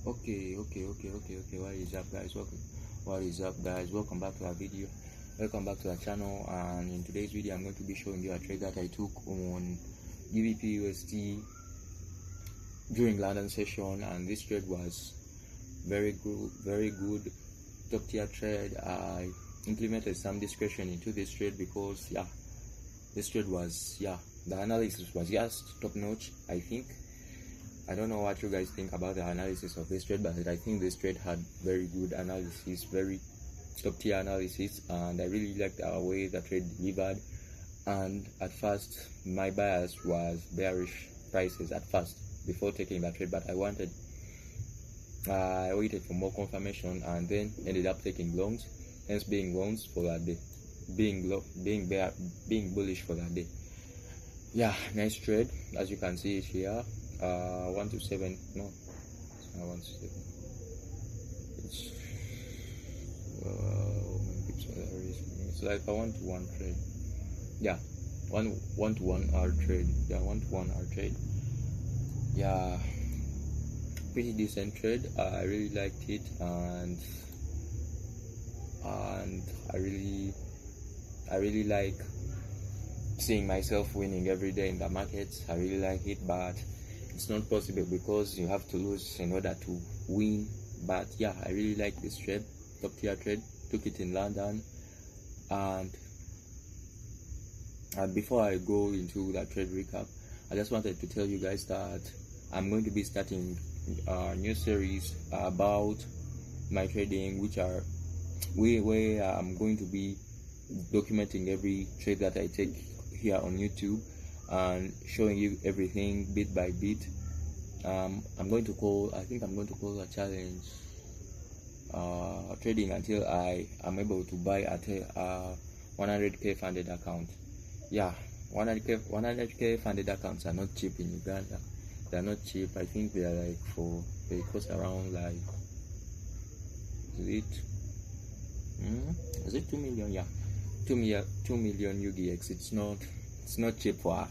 Okay. What is up, guys? Welcome back to our video. Welcome back to our channel. And in today's video, I'm going to be showing you a trade that I took on GBPUSD during London session, and this trade was very good, top tier trade. I implemented some discretion into this trade because this trade was the analysis was just top notch. I don't know what you guys think about the analysis of this trade, but I think this trade had very good analysis, very top tier analysis, and I really liked the way the trade delivered. And at first, my bias was bearish prices at first before taking that trade, but I waited for more confirmation and then ended up taking longs, hence being longs for that day, being bullish for that day. Yeah, nice trade, as you can see it here. 1 to 7, no, it's not 1 to 7, it's like a 1 to 1 trade. Yeah, 1 to 1 hour trade. Yeah, 1 to 1 hour trade. Yeah, pretty decent trade. I really liked it, and I really like seeing myself winning every day in the markets. I really like it, but it's not possible because you have to lose in order to win. But yeah, I really like this trade, top tier trade. Took it in London, and before I go into that trade recap, I just wanted to tell you guys that I'm going to be starting a new series about my trading, which are where I'm going to be documenting every trade that I take here on YouTube and showing you everything bit by bit. I think I'm going to call a challenge trading until I am able to buy at a 100k funded account. Yeah, 100k funded accounts are not cheap in Uganda. They're not cheap. I think they are they cost around like, is it 2 million? Yeah, 2 million UGX. It's not cheap for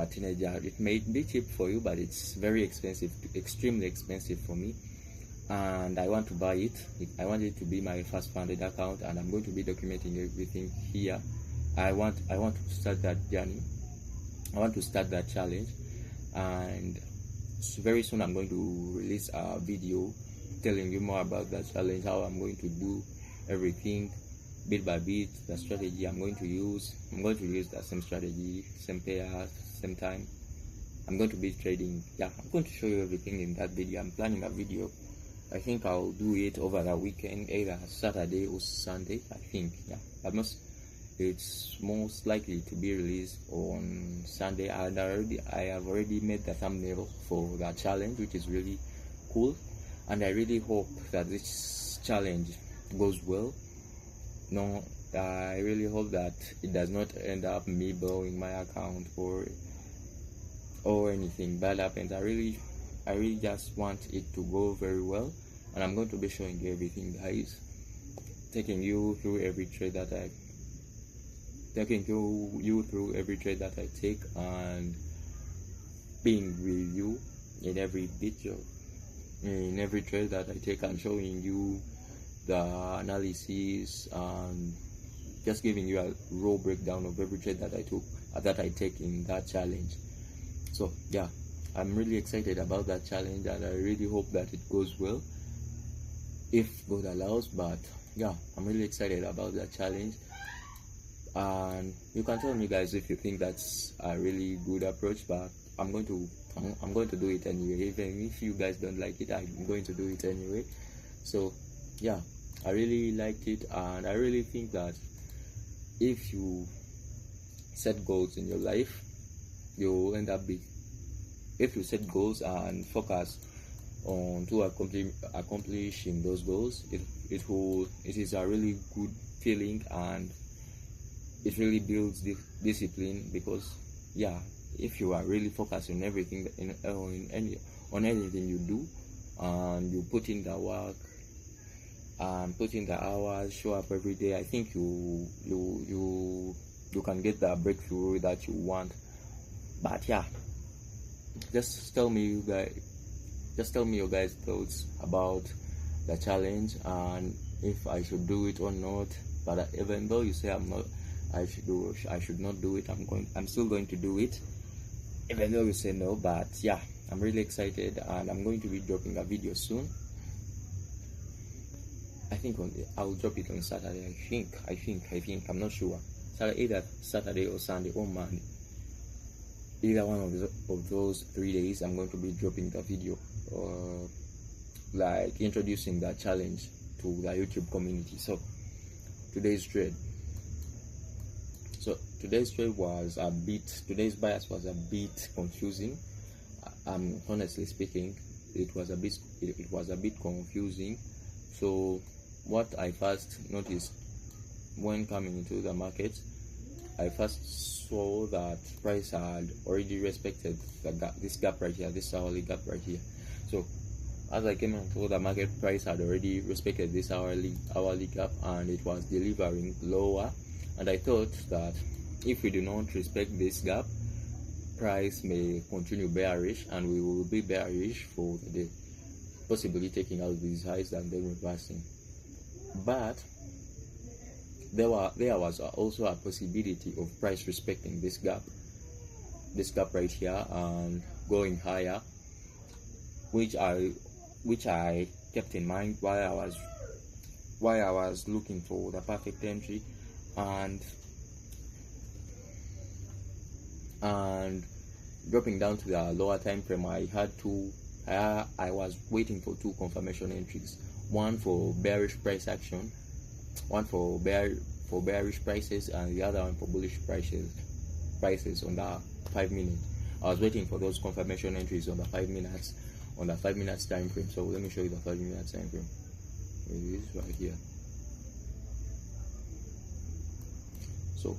a teenager. It may be cheap for you, but it's very expensive, extremely expensive for me, and I want to buy it. I want it to be my first funded account, and I'm going to be documenting everything here. I want to start that journey. I want to start that challenge, and very soon I'm going to release a video telling you more about that challenge, how I'm going to do everything bit by bit, the strategy I'm going to use. I'm going to use the same strategy, same pair, same time. I'm going to be trading. Yeah, I'm going to show you everything in that video. I'm planning a video. I think I'll do it over the weekend, either Saturday or Sunday. I think, yeah, but it's most likely to be released on Sunday. I have already made the thumbnail for that challenge, which is really cool, and I really hope that this challenge goes well. No, I really hope that it does not end up me blowing my account or anything bad happens. I really just want it to go very well, and I'm going to be showing you everything, guys, taking you through every trade that I take, and being with you in every video, in every trade that I take, and showing you the analysis and just giving you a raw breakdown of every trade that I take in that challenge. So yeah, I'm really excited about that challenge, and I really hope that it goes well, if God allows. But yeah, I'm really excited about that challenge, and you can tell me, guys, if you think that's a really good approach. But I'm going to do it anyway. Even if you guys don't like it, I'm going to do it anyway. So yeah, I really liked it, and I really think that if you set goals in your life, you'll end up big. If you set goals and focus on to accomplishing those goals, it is a really good feeling, and it really builds discipline. Because yeah, if you are really focused on everything, on anything you do, and you put in the work and put in the hours, show up every day, I think you can get the breakthrough that you want. But yeah, just tell me, you guys, just tell me your guys' thoughts about the challenge and if I should do it or not. But even though you say I should not do it, I'm still going to do it, even though you say no. But yeah, I'm really excited, and I'm going to be dropping a video soon. I think I'll drop it on Saturday. I think I'm not sure. Either Saturday or Sunday or Monday. Either one of those 3 days, I'm going to be dropping the video, like introducing the challenge to the YouTube community. So today's trade today's bias was a bit confusing. Honestly speaking, it was a bit confusing. So what I first noticed when coming into the market, I first saw that price had already respected this gap right here, this hourly gap right here. So as I came into the market, price had already respected this hourly gap, and it was delivering lower. And I thought that if we do not respect this gap, price may continue bearish, and we will be bearish for the day, possibly taking out these highs and then reversing. But there was also a possibility of price respecting this gap right here and going higher, which I kept in mind while I was looking for the perfect entry, and dropping down to the lower time frame. I was waiting for two confirmation entries, one for bearish price action, one for bearish prices, and the other one for bullish prices on the 5 minute. I was waiting for those confirmation entries on the 5 minutes time frame. So let me show you the 5 minutes time frame. It is right here. So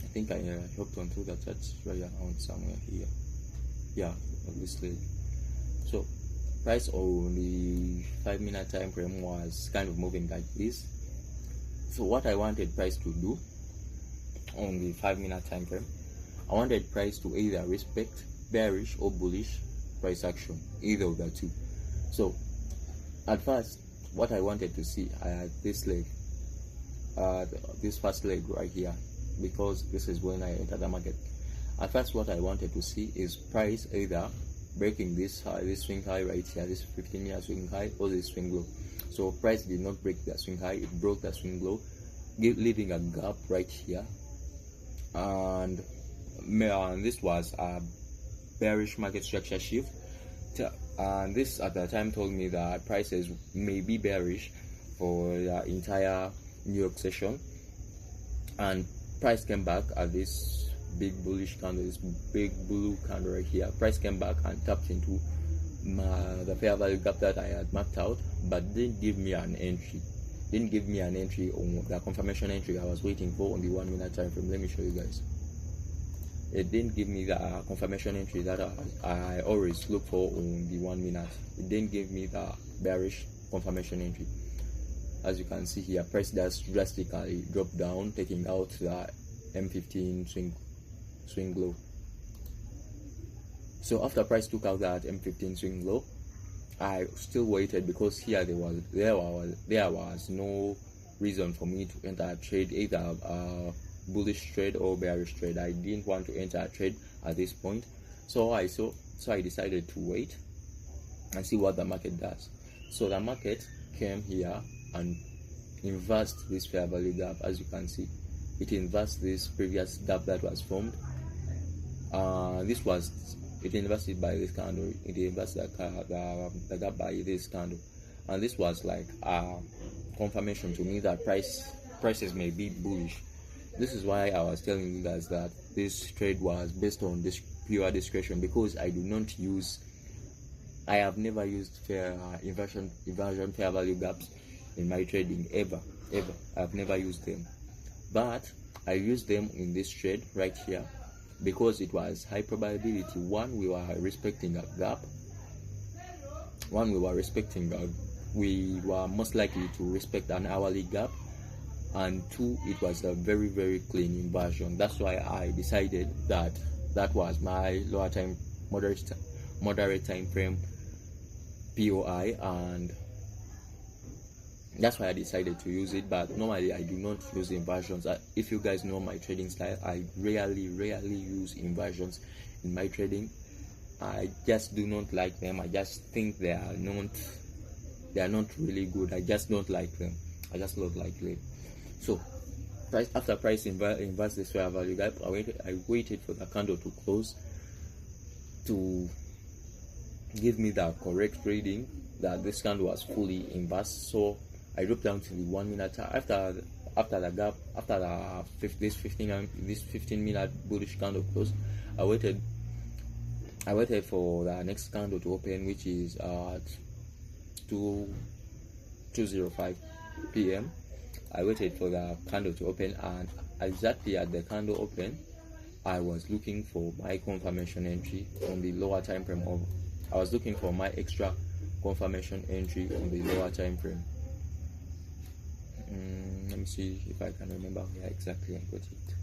I think I hopped onto the charts right around somewhere here. Yeah, obviously. So price on the 5 minute time frame was kind of moving like this. So what I wanted price to do on the 5 minute time frame, I wanted price to either respect bearish or bullish price action, either of the two. So at first, what I wanted to see, I had this leg, this first leg right here, because this is when I entered the market. At first, what I wanted to see is price either breaking this swing high right here, this 15-year swing high, or this swing low. So price did not break the swing high, it broke the swing low, leaving a gap right here, and this was a bearish market structure shift, and this at the time told me that prices may be bearish for the entire New York session. And price came back at this big bullish candle, this big blue candle right here. Price came back and tapped into the fair value gap that I had marked out, but didn't give me an entry. Didn't give me an entry on the confirmation entry I was waiting for on the 1 minute time frame. Let me show you guys. It didn't give me the confirmation entry that I always look for on the 1 minute. It didn't give me the bearish confirmation entry. As you can see here, price just drastically dropped down, taking out the M15 swing low. So after price took out that M15 swing low, I still waited, because here there was no reason for me to enter a trade, either a bullish trade or bearish trade. I didn't want to enter a trade at this point, so I decided to wait and see what the market does. So the market came here and inversed this fair value gap. As you can see, it inversed this previous gap that was formed. It inversed by this candle. It inversed the gap by this candle, and this was like a confirmation to me that prices may be bullish. This is why I was telling you guys that this trade was based on this pure discretion, because I have never used inversion fair value gaps in my trading ever. I've never used them, but I used them in this trade right here, because it was high probability. One, we were respecting a gap. We were most likely to respect an hourly gap, and two, it was a very, very clean inversion. That's why I decided that was my lower time moderate time frame POI, and that's why I decided to use it. But normally I do not use inversions. If you guys know my trading style, I rarely use inversions in my trading. I just do not like them. I just think they are not really good. I just don't like them. I just don't like them. So after price inverse this fair value gap, I waited for the candle to close to give me the correct reading that this candle was fully inverse. So I dropped down to the 1 minute after the gap, after this 15 minute bullish candle close. I waited for the next candle to open, which is at 2:05 p.m. I waited for the candle to open, and exactly at the candle open, I was looking for my confirmation entry on the lower time frame. I was looking for my extra confirmation entry on the lower time frame. Let me see if I can remember where exactly I got it.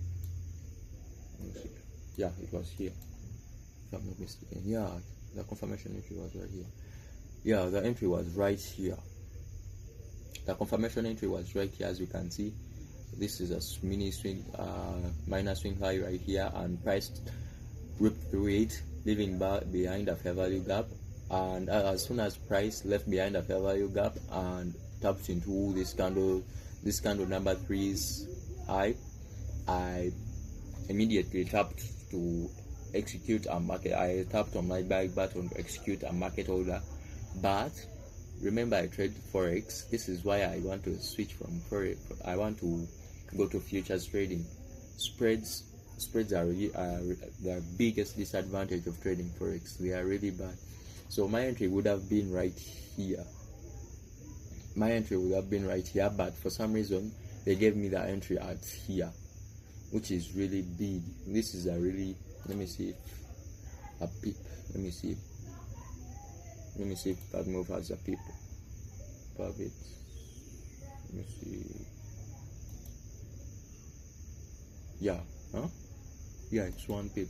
Let me see. Yeah, it was here, if I'm not mistaken. Yeah, the confirmation entry was right here. Yeah, the entry was right here. The confirmation entry was right here. As you can see, this is a mini swing, minor swing high right here, and price ripped through it, leaving behind a fair value gap. And as soon as price left behind a fair value gap and tapped into this candle number 3's high, I immediately tapped to execute a market. I tapped on my buy button to execute a market order. But remember, I trade forex. This is why I want to switch from forex. I want to go to futures trading. Spreads are really the biggest disadvantage of trading forex. They are really bad. So my entry would have been right here. But for some reason they gave me the entry at here, which is really big. This is a really, let me see if a peep. Let me see if that move has a peep. Perfect. Let me see. Yeah, it's 1 pip.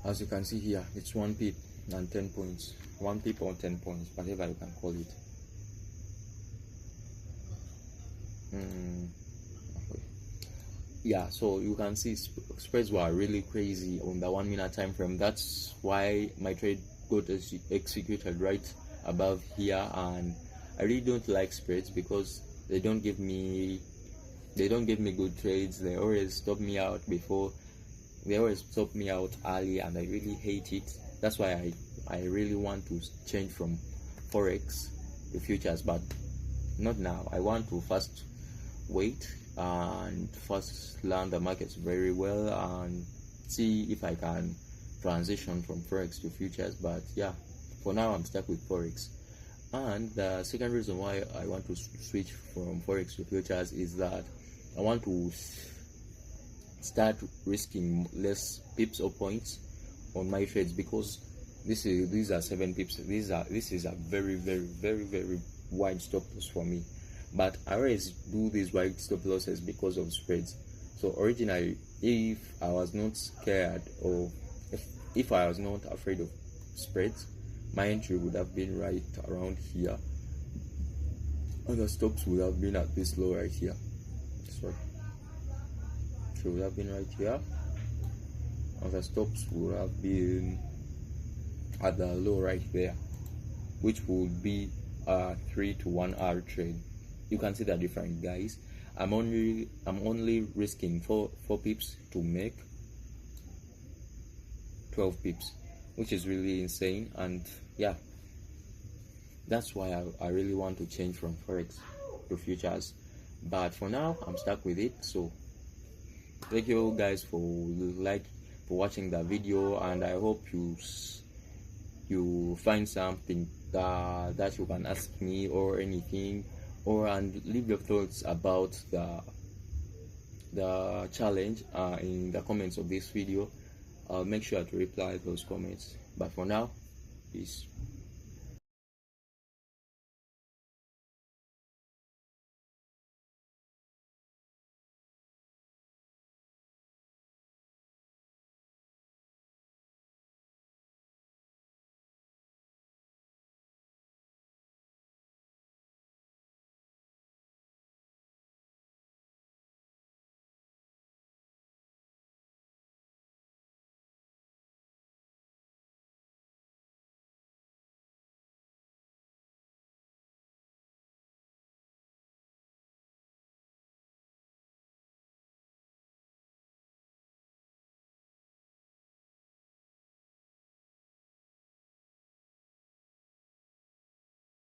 As you can see here, it's 1 pip and 10 points. 1 pip or 10 points, whatever you can call it. Yeah, so you can see spreads were really crazy on the 1 minute time frame. That's why my trade got executed right above here, and I really don't like spreads because they don't give me good trades. They always stop me out early, and I really hate it. That's why I really want to change from forex to futures, but not now. I want to first wait and first learn the markets very well and see if I can transition from forex to futures. But yeah, for now I'm stuck with forex. And the second reason why I want to switch from forex to futures is that I want to start risking less pips or points on my trades, because these are 7 pips. This is a very, very, very, very wide stop loss for me. But I always do these wide stop losses because of spreads. So originally, if I was not scared, or if I was not afraid of spreads, my entry would have been right around here, and the stops would have been at this low right here. Sorry, it would have been right here, and the stops would have been at the low right there, which would be a 3 to 1 hour trade. You can see the difference, guys. I'm only risking 4 pips to make 12 pips, which is really insane. And yeah, that's why I really want to change from forex to futures. But for now, I'm stuck with it. So thank you guys for watching the video, and I hope you find something that you can ask me or anything, and leave your thoughts about the challenge in the comments of this video. I'll make sure to reply those comments. But for now, peace.